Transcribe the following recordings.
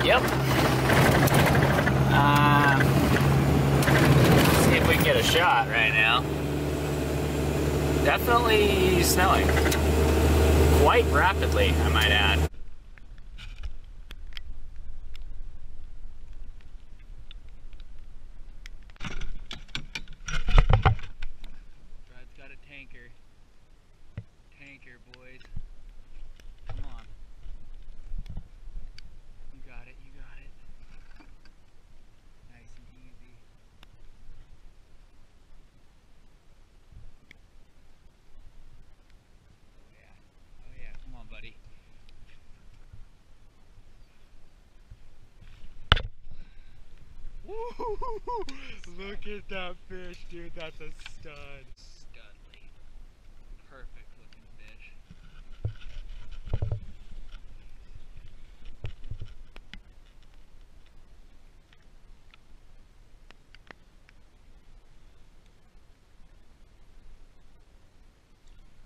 Yep. See if we can get a shot right now. Definitely snowing. Quite rapidly, I might add. Brad's got a tanker. Tanker, boys. Come on. You got it, you got it. Nice and easy. Oh yeah. Oh yeah, come on, buddy. Woo! Look at that fish, dude. That's a stud. Studly. Perfect looking fish.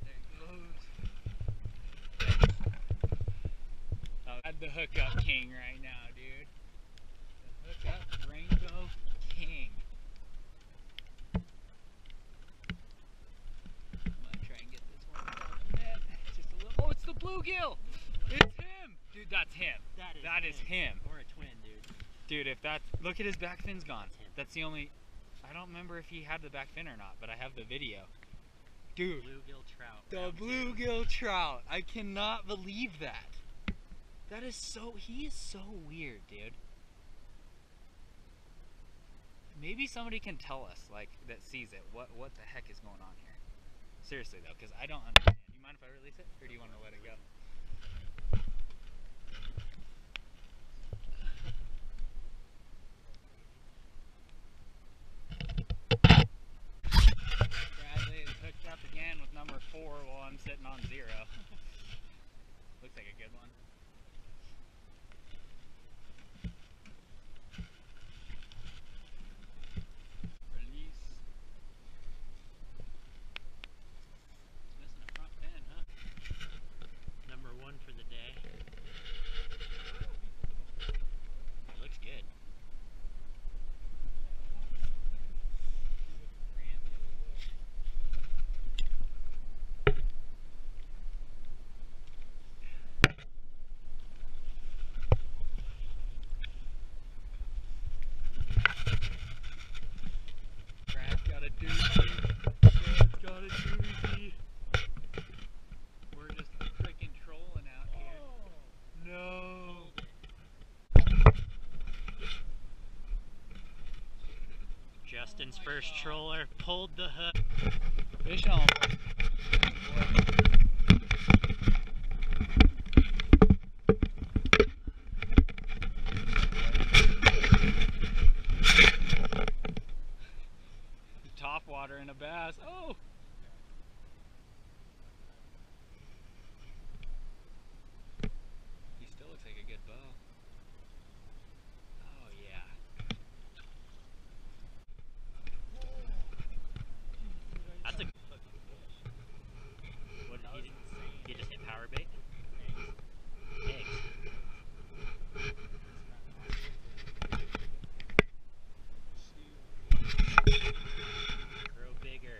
There he goes. I'm the hookup king right now, dude. The hookup Rainbow King. I'm gonna try and get this one out of the net. Just a little. Oh, it's the bluegill! It's him! Dude, that's him. That is him. Or a twin, dude. Dude, if that's. Look at his back fin's gone. That's the only. I don't remember if he had the back fin or not, but I have the video. Dude. Bluegill trout. The bluegill trout. I cannot believe that. That is so. He is so weird, dude. Maybe somebody can tell us, like, that sees it, what the heck is going on here. Seriously, though, because I don't understand. Do you mind if I release it, or do you want to let it go? Bradley is hooked up again with number 4 while I'm sitting on 0. Looks like a good one. For the day. It looks good. Brad's got a doozy. Brad's got a doozy. We're just freaking trolling out here. No. Justin's first troller pulled the hook. Fish on. Top water in a bass. Oh! He still looks like a good bow. Oh yeah. That's a good fish. What did he just hit power bait? Eggs. Grow bigger.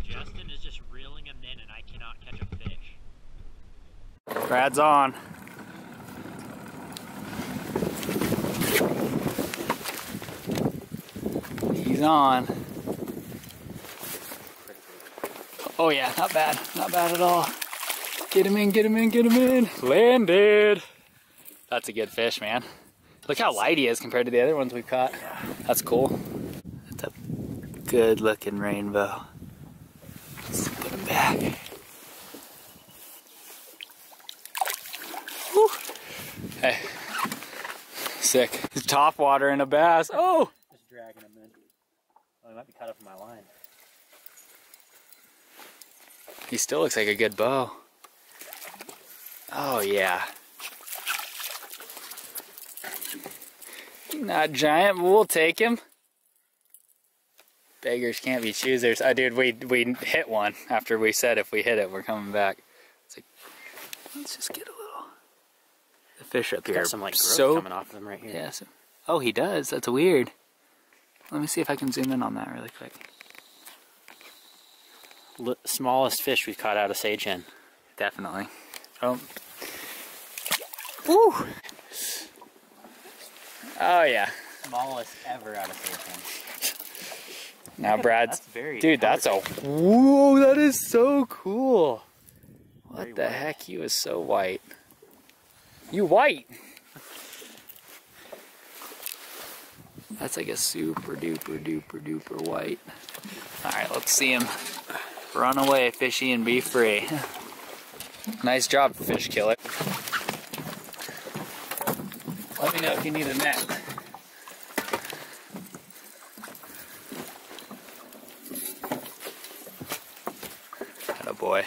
Justin is just reeling them in and I cannot catch a fish. Brad's on. He's on. Oh yeah, not bad. Not bad at all. Get him in, get him in, get him in. Landed. That's a good fish, man. Look how light he is compared to the other ones we've caught. That's cool. That's a good looking rainbow. Let's put him back. Whew. Hey. Sick. It's top water in a bass. Oh! Just dragging him in. Oh, he might be caught up in my line. He still looks like a good bow. Oh yeah. Not giant, but we'll take him. Beggars can't be choosers. Dude, we hit one after we said if we hit it, we're coming back. It's like, let's just get a little. The fish up here. Got some like growth coming off of them right here. Yeah. So, oh, he does. That's weird. Let me see if I can zoom in on that really quick. Smallest fish we've caught out of Sage Hen. Definitely. Oh. Woo! Oh yeah. Smallest ever out of Sage Hen. Now Brad's, that's very dude, that's a, whoa, that is so cool. What the heck, he was so white. You white. That's like a super duper duper duper white. All right, let's see him run away, fishy, and be free. Nice job, fish killer. Let me know if you need a net. Atta boy.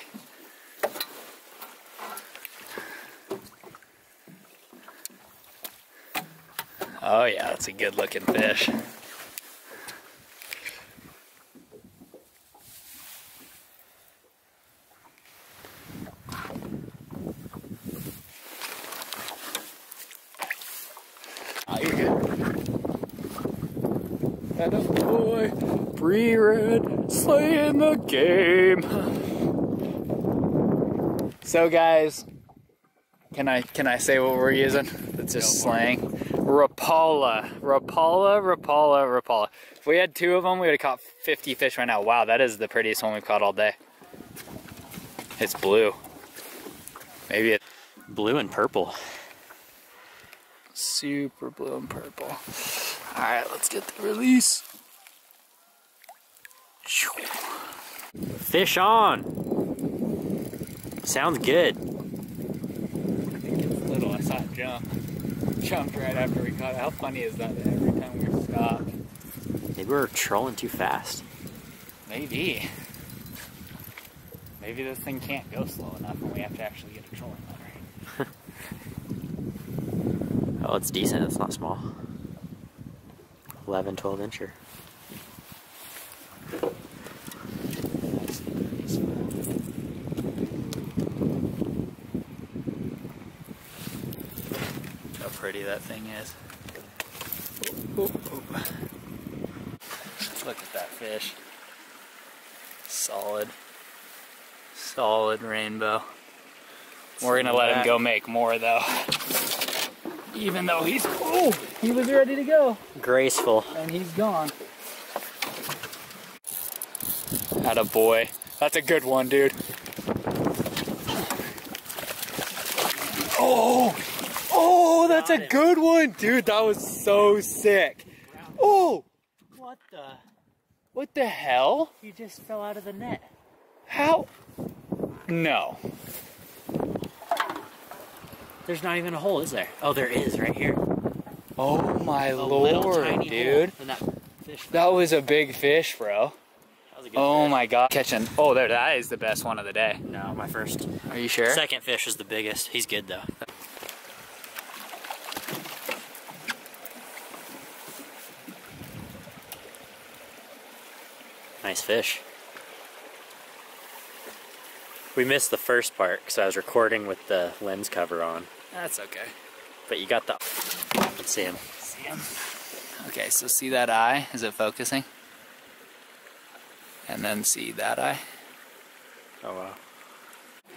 Oh yeah, that's a good looking fish. Oh, you're good. Atta boy, pre-red, slaying the game. So guys, can I say what we're using? It's just slang. Rapala. If we had 2 of them, we would have caught 50 fish right now. Wow, that is the prettiest one we've caught all day. It's blue. Maybe it's blue and purple. Super blue and purple. All right, let's get the release. Fish on. Sounds good. I think it's little. I saw it jump. Jumped right after we caught it. How funny is that every time we stop? Maybe we're trolling too fast. Maybe. Maybe this thing can't go slow enough and we have to actually get a trolling motor. Oh, it's decent. It's not small. 11, 12 incher. How pretty that thing is. Ooh, ooh, ooh. Look at that fish. Solid. Solid rainbow. We're gonna let him go make more though. Even though he's, oh, he was ready to go. Graceful. And he's gone. Atta boy. That's a good one, dude. Oh! Oh, that's a good one, dude. That was so sick. Oh! What the? What the hell? He just fell out of the net. How? No. There's not even a hole, is there? Oh, there is, right here. Oh my A little lord, tiny dude. hole in that fish. That was a big fish, bro. That was a good Oh fish. my god. Catching. Oh, there, that is the best one of the day. No, my first. Are you sure? Second fish is the biggest. He's good though. Nice fish. We missed the first part because I was recording with the lens cover on. That's okay. But you got the... Let's see him. See him. Okay, so see that eye? Is it focusing? And then see that eye? Oh wow.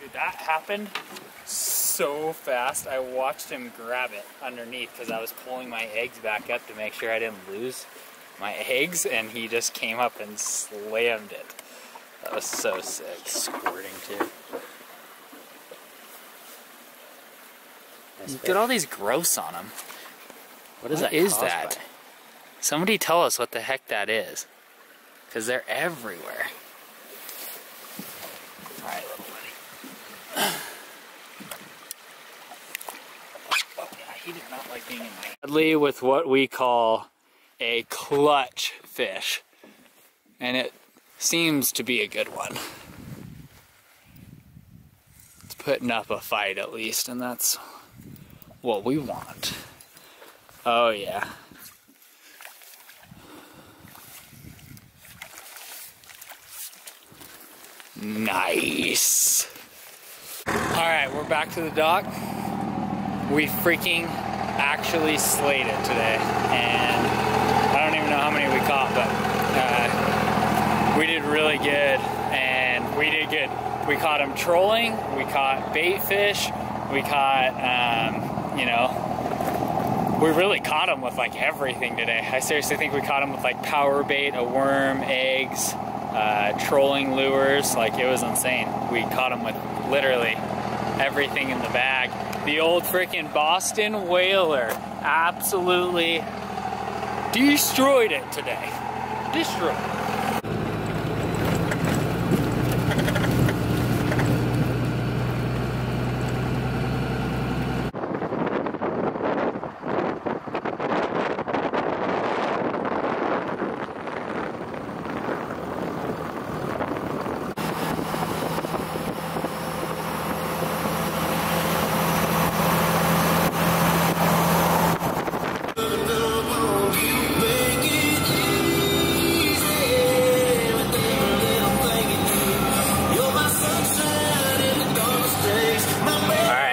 Dude, that happened so fast. I watched him grab it underneath because I was pulling my eggs back up to make sure I didn't lose my eggs, and he just came up and slammed it. That was so sick. He's squirting too. Nice Look fish. at all these growths on him. What is What that? is caused that? by? Somebody tell us what the heck that is. Because they're everywhere. Alright, little buddy. Oh, yeah, he did not like being in my... Sadly, with what we call a clutch fish. And it seems to be a good one. It's putting up a fight at least, and that's what we want. Oh yeah. Nice. All right, we're back to the dock. We freaking actually slayed it today, and I don't even know how many we caught, but we did really good, and we did good. We caught them trolling, we caught bait fish, we caught, you know, we really caught them with like everything today. I seriously think we caught them with like power bait, a worm, eggs, trolling lures. Like, it was insane. We caught them with literally everything in the bag. The old freaking Boston Whaler absolutely destroyed it today. Destroyed it.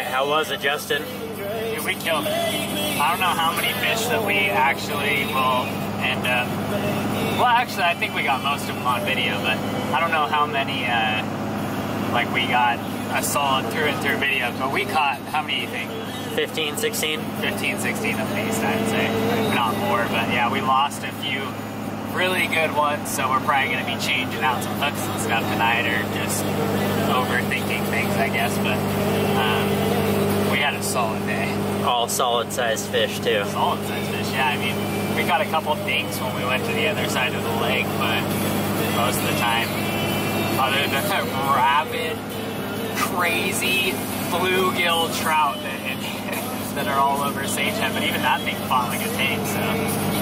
How was it, Justin? Dude, we killed it. I don't know how many fish that we actually will end up... Well, actually, I think we got most of them on video, but I don't know how many, like, we got a solid through and through video, but we caught, how many do you think? 15, 16? 15, 16 at least, I'd say. Not more, but yeah, we lost a few really good ones, so we're probably going to be changing out some hooks and stuff tonight, or just overthinking things, I guess, but we had a solid day. All solid-sized fish, too. Solid-sized fish, yeah. I mean, we got a couple dinks when we went to the other side of the lake, but most of the time, other than that rabid, crazy bluegill trout that are all over Sage Hen, but even that thing fought like a tank, so...